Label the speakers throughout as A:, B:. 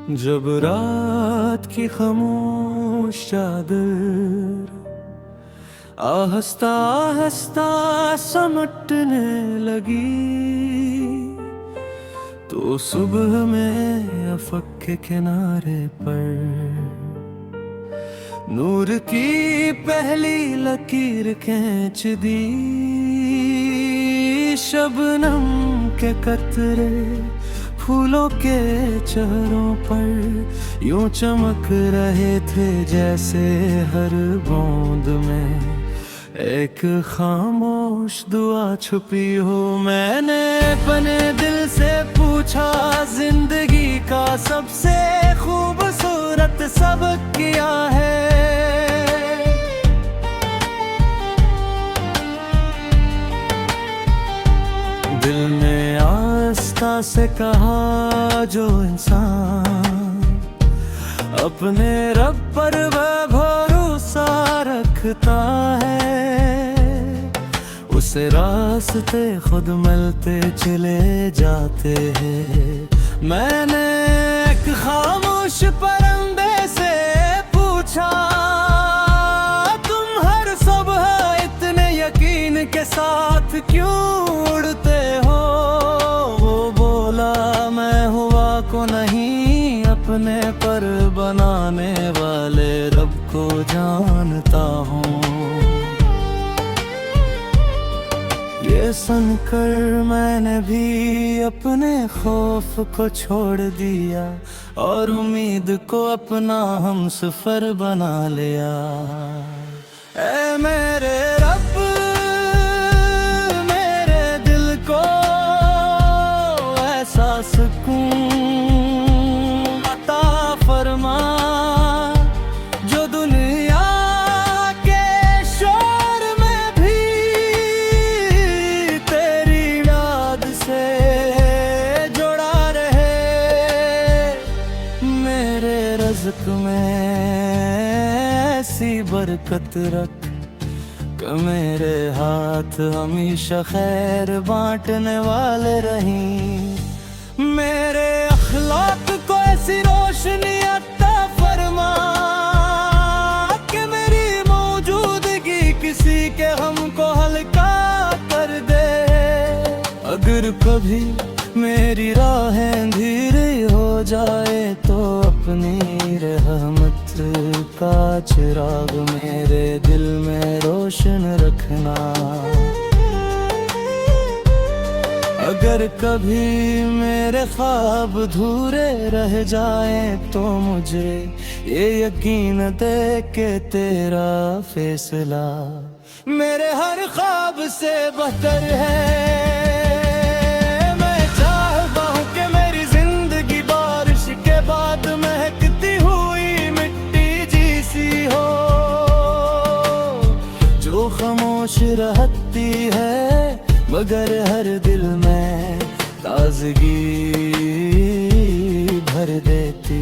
A: जब रात की खामोश चादर आहिस्ता आहिस्ता समटने लगी, तो सुबह में अफक के किनारे पर नूर की पहली लकीर खींच दी। शबनम के कतरे फूलों के चेहरों पर यूं चमक रहे थे, जैसे हर बूंद में एक खामोश दुआ छुपी हो। मैंने अपने दिल से पूछा, जिंदगी का सबसे खूबसूरत सबक क्या है? दिल ने आस्था से कहा, जो इंसान अपने रब पर भरोसा रखता है, उसे रास्ते खुद मिलते चले जाते हैं। मैंने एक खामोश परिंदे से पूछा, तुम हर सुबह इतने यकीन के साथ क्यों उड़ते हो? वो बोला, मैं हुआ को नहीं, अपने पर बनाने वाले रब को जानता हूँ। ये सुनकर मैंने भी अपने खौफ को छोड़ दिया और उम्मीद को अपना हमसफर बना लिया। ऐ मेरे रब, मेरे दिल को ऐसा सुकून अता फरमा, जो दुनिया के शोर में भी तेरी याद से जुड़ा रहे। मेरे रज़्क़ में ऐसी बरकत रख कि मेरे हाथ हमेशा खैर बांटने वाले रहीं। मेरे अखलाक को ऐसी रोशनी अता फरमा कि मेरी मौजूदगी किसी के गम को हल्का कर दे। अगर कभी मेरी राहें धीरे हो जाए, तो अपनी रहमत का चिराग मेरे दिल में रोशन रखना। अगर कभी मेरे ख्वाब अधूरे रह जाएं, तो मुझे ये यकीन दे के तेरा फैसला मेरे हर ख्वाब से बेहतर है। मैं चाहता हूँ कि मेरी जिंदगी बारिश के बाद महकती हुई मिट्टी जैसी हो, जो खामोश रहती है मगर हर दिल में ताजगी भर देती।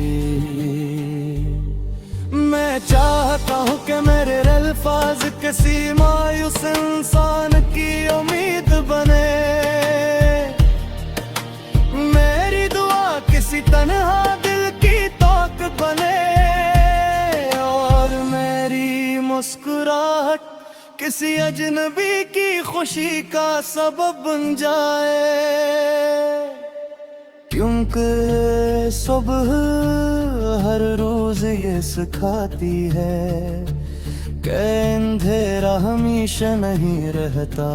A: मैं चाहता हूँ कि मेरे अल्फाज किसी मायूस इंसान की उम्मीद बने, मेरी दुआ किसी तन्हा दिल की तोक बने, और मेरी मुस्कुराहट किसी अजनबी की खुशी का सबब बन जाए। क्योंकि सुबह हर रोज ये सिखाती है कि अंधेरा हमेशा नहीं रहता,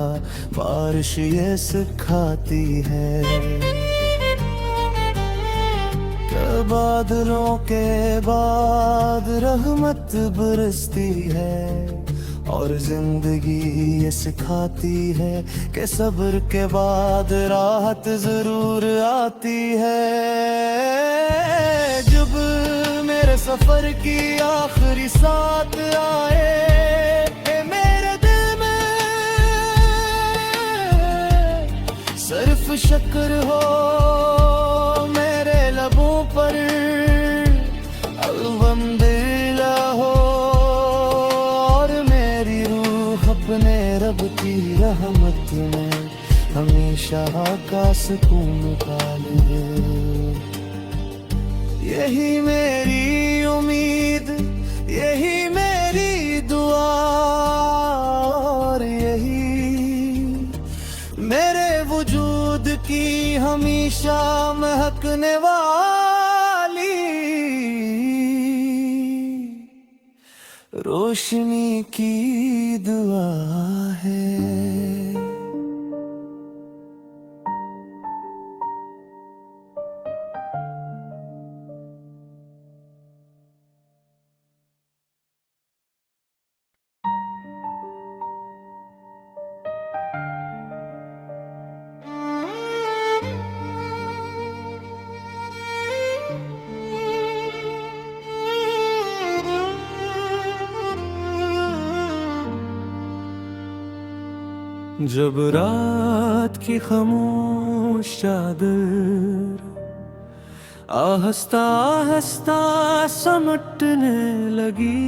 A: बारिश ये सिखाती है कि बादलों के बाद रहमत बरसती है, और जिंदगी ये सिखाती है कि सब्र के बाद राहत जरूर आती है। जब मेरे सफर की आखिरी साथ आए, मेरे दिल में सिर्फ शुक्र हो, मेरे लबों पर अल्हम्दुलिल्लाह हो, अपने रब की रहमत में हमेशा का सुकून पाले। यही मेरी उम्मीद, यही मेरी दुआ, और यही मेरे वजूद की हमेशा महकने वाली रोशनी की दुआ है। जब रात की खामोश चादर आहिस्ता आहिस्ता समटने लगी,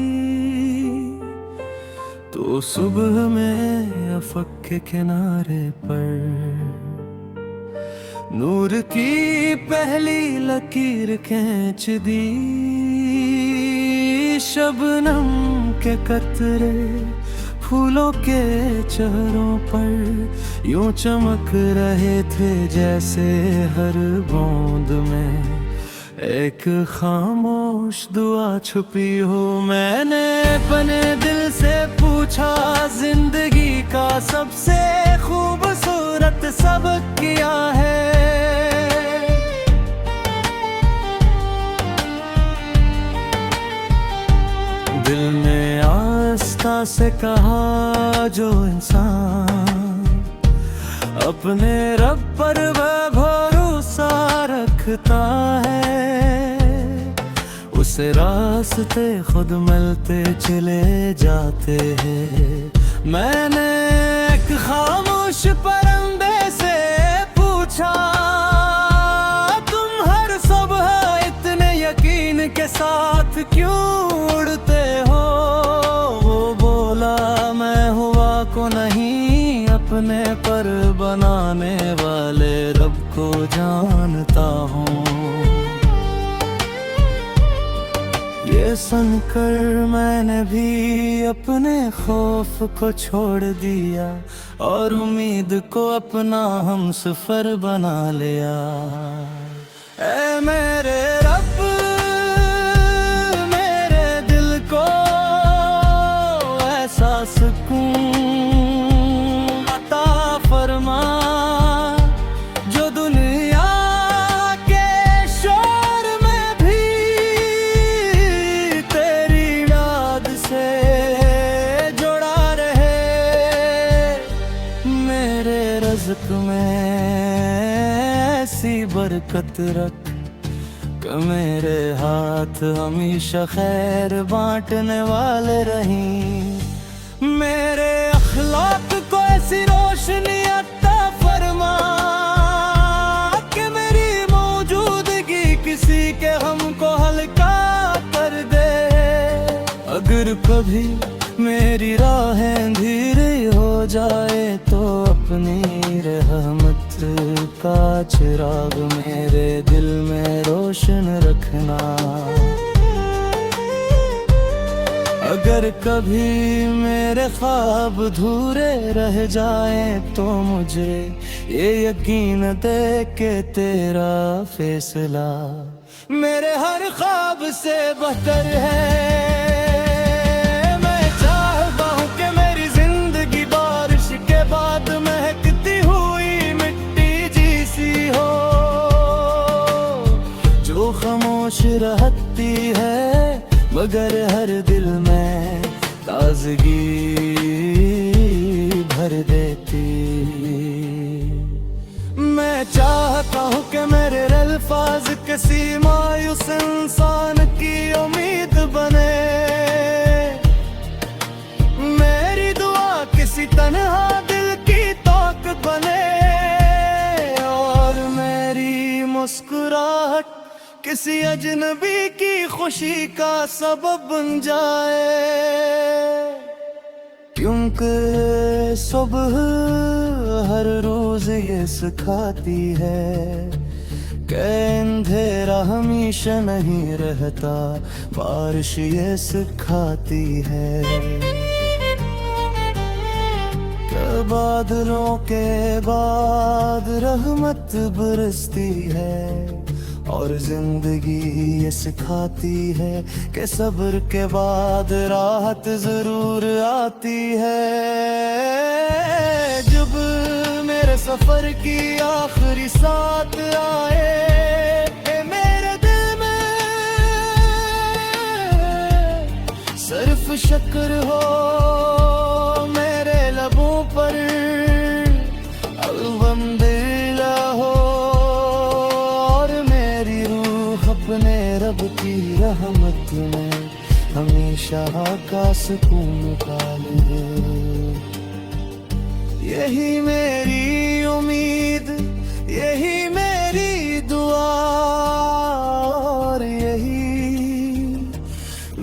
A: तो सुबह में अफक के किनारे पर नूर की पहली लकीर खींच दी। शबनम के कतरे फूलों के चेहरों पर यूं चमक रहे थे, जैसे हर बूंद में एक खामोश दुआ छुपी हो। मैंने अपने दिल से पूछा, जिंदगी का सबसे खूबसूरत सबक क्या है? दिल ने आस्था से कहा, जो इंसान अपने रब पर भरोसा रखता है, उसे रास्ते खुद मिलते चले जाते हैं। मैंने एक खामोश परिंदे से पूछा, तुम हर सुबह इतने यकीन के साथ क्यों उड़ते हो? वो बोला, मैं हुआ को नहीं, अपने पर बनाने वाले रब को जानता हूँ। ये सुनकर मैंने भी अपने खौफ को छोड़ दिया और उम्मीद को अपना हमसफर बना लिया। ऐ मेरे रब, मेरे दिल को ऐसा सुकून अता फरमा, जो दुनिया के शोर में भी तेरी याद से जुड़ा रहे। मेरे रज़्क़ में ऐसी बरकत रख कि मेरे हाथ हमेशा खैर बांटने वाले रहें। मेरे अखलाक को ऐसी रोशनी अता फरमा कि मेरी मौजूदगी किसी के गम को हल्का कर दे। अगर कभी मेरी राहें धीरे हो जाए, तो अपनी रहमत का चिराग मेरे दिल में रोशन रखना। अगर कभी मेरे ख्वाब अधूरे रह जाएं, तो मुझे ये यकीन दे के तेरा फैसला मेरे हर ख्वाब से बेहतर है। मैं चाहता हूँ कि मेरी जिंदगी बारिश के बाद महकती हुई मिट्टी जैसी हो, जो खामोश रहती है मगर हर दिल में ताजगी भर देती। मैं चाहता हूँ कि मेरे अल्फाज किसी मायूस इंसान की उम्मीद बने। मेरी दुआ किसी तन्हा दिल की ताकत बने, और मेरी मुस्कुराहट किसी अजनबी की खुशी का सबब बन जाए। क्योंकि सुबह हर रोज ये सिखाती है कि अंधेरा हमेशा नहीं रहता, बारिश ये सिखाती है कि बादलों के बाद रहमत बरसती है, और जिंदगी ये सिखाती है कि सब्र के बाद राहत जरूर आती है। जब मेरे सफर की आखिरी साथ आए मेरे दिल में, सिर्फ शुक्र हो मेरे लबों पर, अल्हम्दुलिल्लाह हो, और मेरी रूह अपने रब की रहमत में हमेशा का सुकून पाले। यही मेरी उम्मीद, यही मेरी दुआ, और यही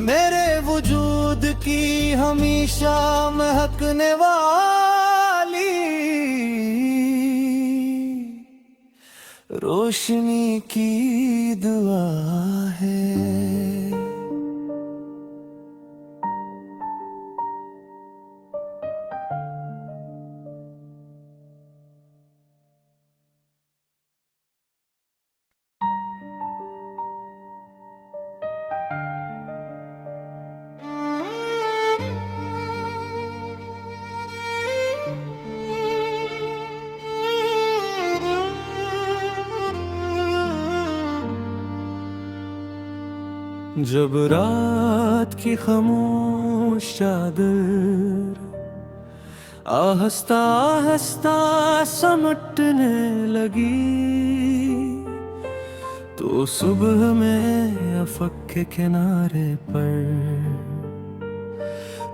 A: मेरे वजूद की हमेशा महकने वाली रोशनी की दुआ है। जब रात की खामोश चादर आहिस्ता आहिस्ता समटने लगी, तो सुबह में अफक के किनारे पर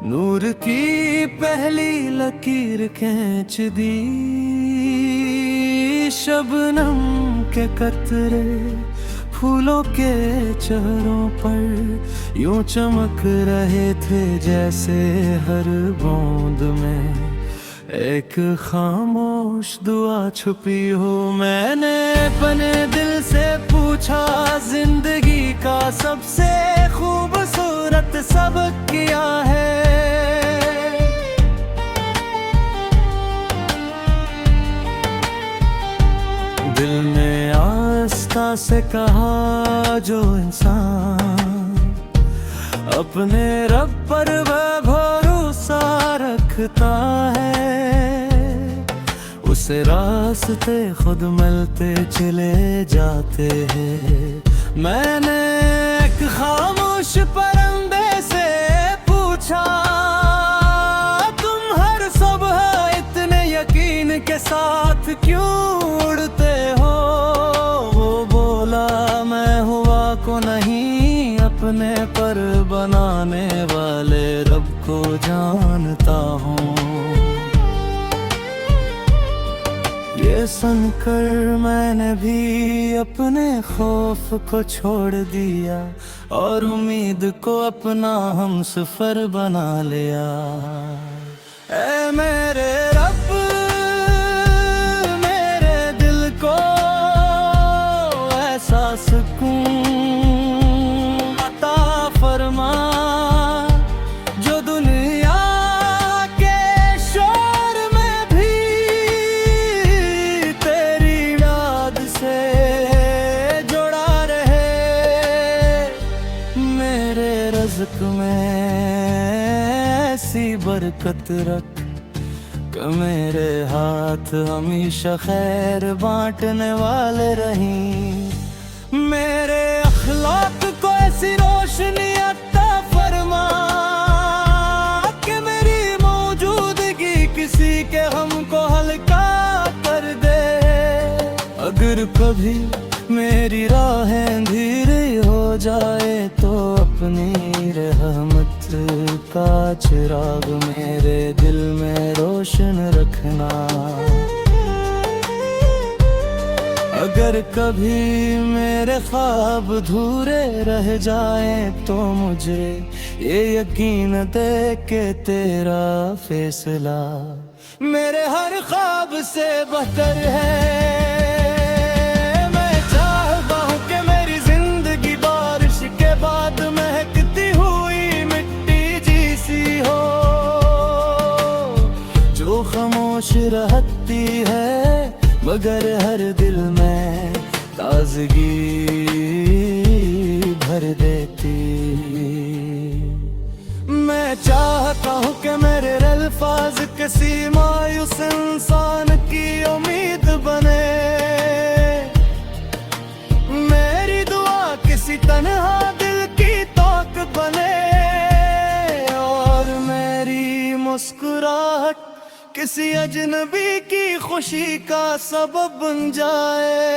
A: नूर की पहली लकीर खींच दी। शबनम के कतरे फूलों के चेहरों पर यूं चमक रहे थे, जैसे हर बूंद में एक खामोश दुआ छुपी हो। मैंने अपने दिल से पूछा, जिंदगी का सबसे खूबसूरत सबक क्या है? दिल में आस्था से कहा, जो इंसान अपने रब पर भरोसा रखता है, उसे रास्ते खुद मिलते चले जाते हैं। मैंने एक खामोश परिंदे से पूछा, तुम हर सुबह इतने यकीन के साथ क्यों उड़ते हो? वो बोला, मैं हुआ को नहीं, अपने पर बनाने वाले रब को जानता हूँ। ये सुनकर मैंने भी अपने खौफ को छोड़ दिया, और उम्मीद को अपना हमसफर बना लिया। ऐ मेरे रब, मेरे दिल को ऐसा सुकून अता फरमा, जो दुनिया के शोर में भी तेरी याद से जुड़ा रहे। मेरे रज़्क़ में ऐसी बरकत रख कि मेरे हाथ हमेशा खैर बांटने वाले रहें। मेरे अखलाक को ऐसी रोशनी अता फरमा कि मेरी मौजूदगी किसी के गम को हल्का कर दे। अगर कभी मेरी राहें धीरे हो जाए, तो अपनी रहमत का चिराग मेरे दिल में रोशन रखना। अगर कभी मेरे ख्वाब अधूरे रह जाए, तो मुझे ये यकीन दे के तेरा फैसला मेरे हर ख्वाब से बेहतर है। मैं चाह ताजगी भर देती। मैं चाहता हूँ कि मेरे अल्फाज किसी मायूस इंसान की उम्मीद बने, मेरी दुआ किसी तन्हा दिल की तौक बने, और मेरी मुस्कुराहट किसी अजनबी की खुशी का सबब बन जाए।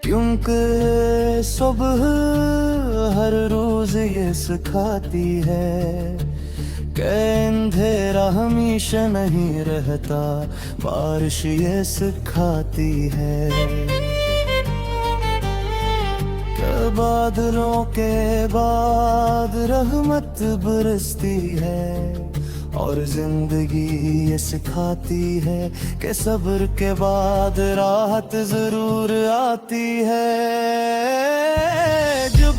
A: क्योंकि सुबह हर रोज ये सिखाती है कि अंधेरा हमेशा नहीं रहता, बारिश ये सिखाती है कि बादलों के बाद रहमत बरसती है, और जिंदगी ये सिखाती है कि सब्र के बाद राहत जरूर आती है। जब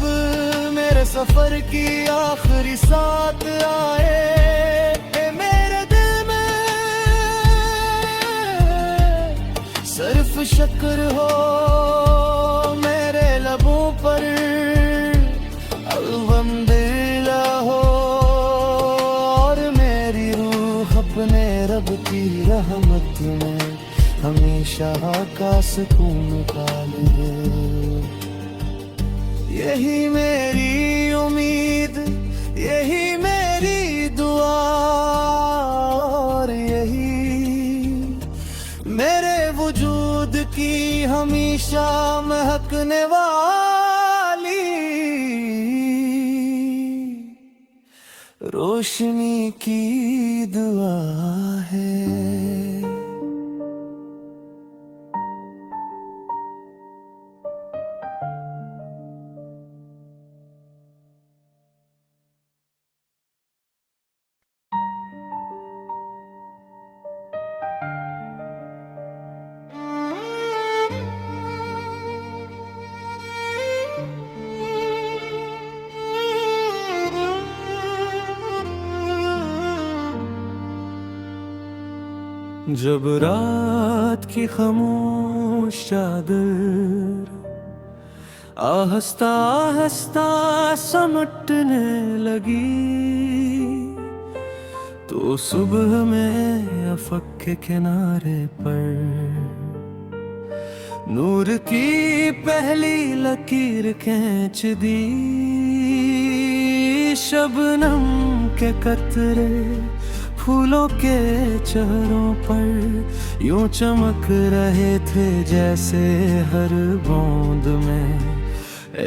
A: मेरे सफर की आखिरी साथ आए, मेरे दिल में सिर्फ शुक्र हो, मेरे लबों पर अल्हम्दुलिल्लाह हो, अपने रब की रहमत में हमेशा का सुकून पाले। यही मेरी उम्मीद, यही मेरी दुआ, और यही मेरे वजूद की हमेशा महकने वाली रोशनी की दुआ है। जब रात की खामोश चादर आहिस्ता आहिस्ता समटने लगी, तो सुबह में अफक के किनारे पर नूर की पहली लकीर खींच दी। शबनम के कतरे फूलों के चेहरों पर यूं चमक रहे थे, जैसे हर बूंद में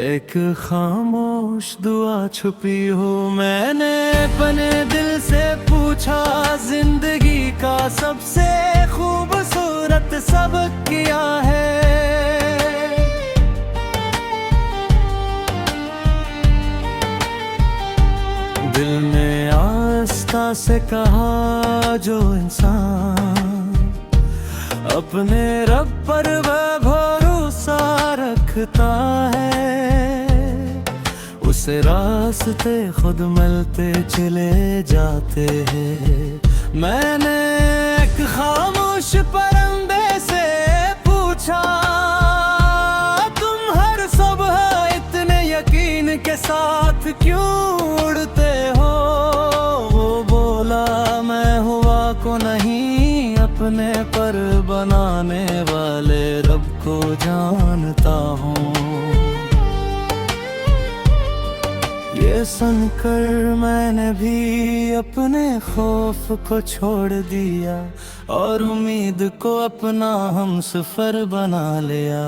A: एक खामोश दुआ छुपी हो। मैंने अपने दिल से पूछा, जिंदगी का सबसे खूबसूरत सबक क्या है? दिल ने आस्था से कहा, जो इंसान अपने रब पर वह भरोसा रखता है, उसे रास्ते खुद मिलते चले जाते हैं। मैंने एक खामोश परिंदे से पूछा, तुम हर सुबह इतने यकीन के साथ क्यों उड़ते हो? वो बोला, मैं हवा को नहीं, अपने पर बनाने वाले रब को जानता हूँ। ये सुनकर मैंने भी अपने खौफ को छोड़ दिया, और उम्मीद को अपना हमसफर बना लिया।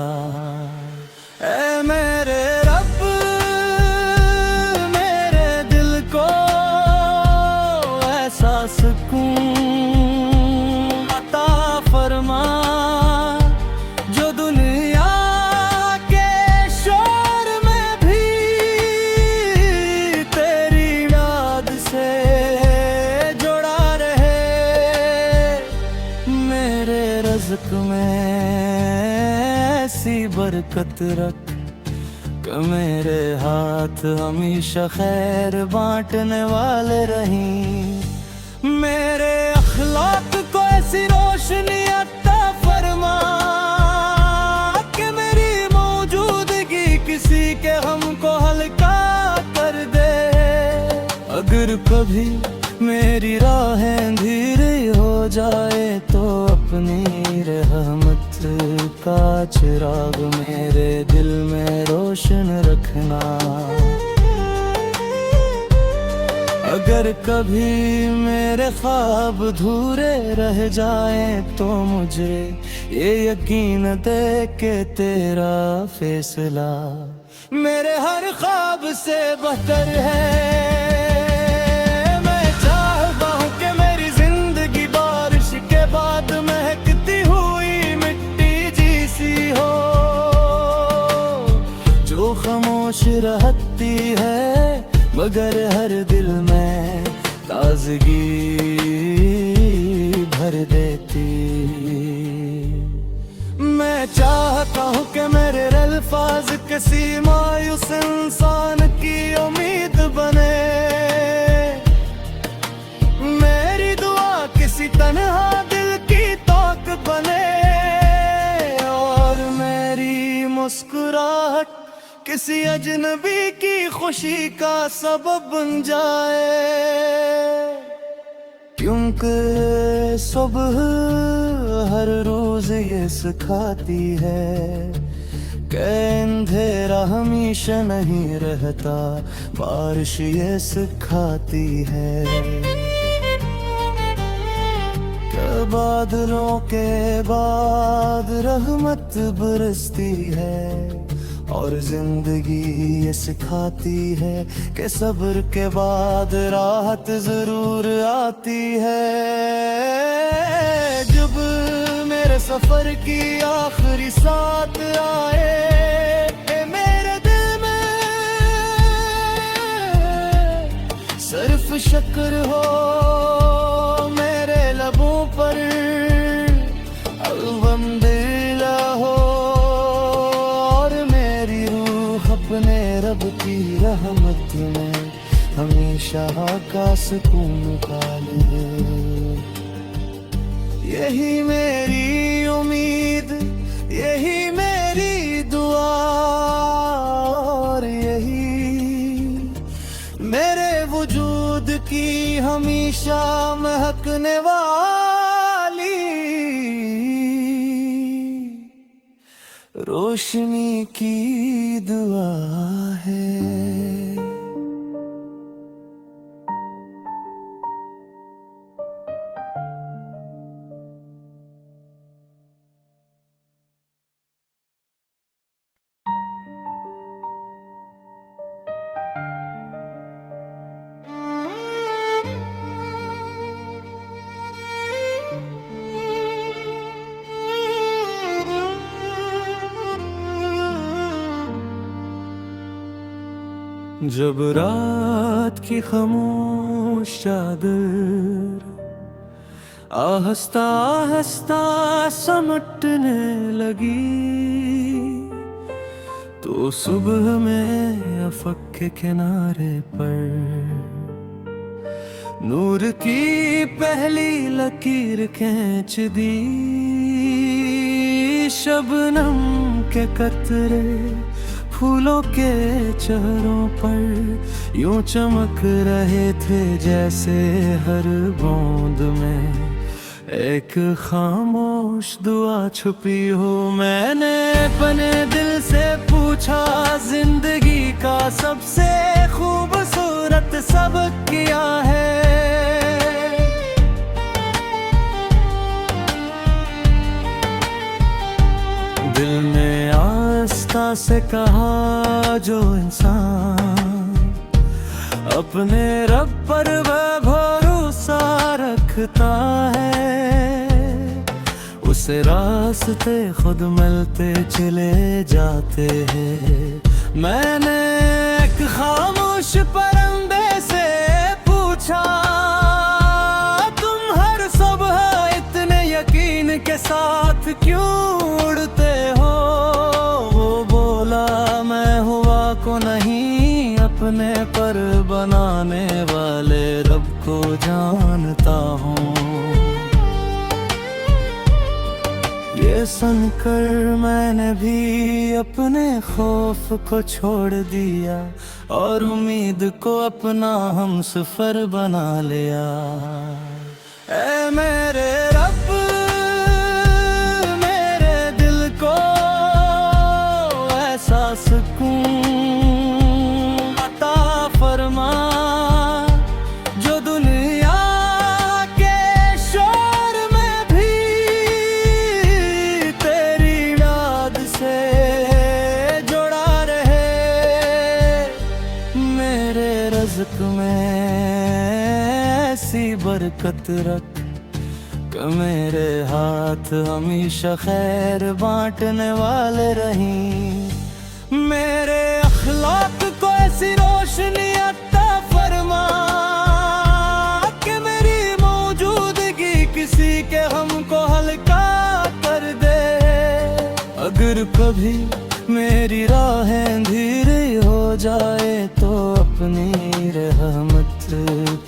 A: ऐ मेरे रब, मेरे दिल को ऐसा सुकून अता फरमा, जो दुनिया के शोर में भी तेरी याद से जुड़ा रहे। मेरे रज़्क़ में ऐसी बरकत रख कि मेरे हाथ हमेशा खैर बांटने वाले रहीं। मेरे अखलाक को ऐसी रोशनी अता फरमा कि किसी के हमको हल्का कर दे। अगर कभी मेरी राहें धीरे हो जाए तो अपनी रहमत का चिराग मेरे दिल में रोशन रखना। अगर कभी मेरे ख्वाब अधूरे रह जाए तो मुझे ये यकीन दे के तेरा फैसला मेरे हर ख्वाब से बेहतर है। मैं चाहता हूँ कि मेरी जिंदगी बारिश के बाद महकती हुई मिट्टी जैसी हो, जो खामोश रहती है मगर हर दिल में ताजगी भर देती। मैं चाहता हूँ कि मेरे अल्फाज किसी मायूस इंसान की उम्मीद बने, मेरी दुआ किसी तन्हा दिल की तौक बने, और मेरी मुस्कुराहट किसी अजनबी की खुशी का सबब बन जाए। क्योंकि सुबह हर रोज ये सिखाती है कि अंधेरा हमेशा नहीं रहता, बारिश ये सिखाती है कि बादलों के बाद रहमत बरसती है, और जिंदगी ये सिखाती है कि सब्र के बाद राहत जरूर आती है। जब मेरे सफर की आखिरी साथ आए मेरे दिल में सिर्फ शुक्र हो, मेरे लबों पर अल्हम्दुलिल्लाह हो, अपने रब की रहमत में हमेशा का सुकून पाले। यही मेरी उम्मीद, यही मेरी दुआ, और यही मेरे वजूद की हमेशा महकने वाली रोशनी की दुआ है। जब रात की खामोश चादर आहिस्ता आहिस्ता समटने लगी, तो सुबह में अफक के किनारे पर नूर की पहली लकीर खींच दी। शबनम के कतरे फूलों के चेहरों पर यूं चमक रहे थे जैसे हर बूंद में एक खामोश दुआ छुपी हो। मैंने अपने दिल से पूछा जिंदगी का सबसे खूबसूरत सबक क्या है। दिल ने आस्था से कहा जो इंसान अपने रब पर भरोसा रखता है, उसे रास्ते खुद मिलते चले जाते हैं। मैंने एक खामोश परिंदे से पूछा तुम हर सुबह इतने यकीन के साथ क्यों उड़ते हो। वो बोला मैं हुआ को नहीं अपने पर बनाने वाले रब को जानता हूँ। ये ये सुनकर मैंने भी अपने खौफ को छोड़ दिया और उम्मीद को अपना हमसफर बना लिया। ऐ मेरे रब, मेरे दिल को ऐसा सुकून अता फरमा जो दुनिया के शोर में भी तेरी याद से जुड़ा रहे। मेरे रज़्क़ में ऐसी बरकत रख कि मेरे हाथ हमेशा खैर बांटने वाले रहीं। मेरे अखलाक को ऐसी रोशनी अता फरमा कि मेरी मौजूदगी किसी के हमको हल्का कर दे। अगर कभी मेरी राहें अंधेरी हो जाए तो अपनी रहमत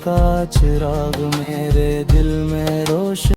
A: का चिराग मेरे दिल में रोशन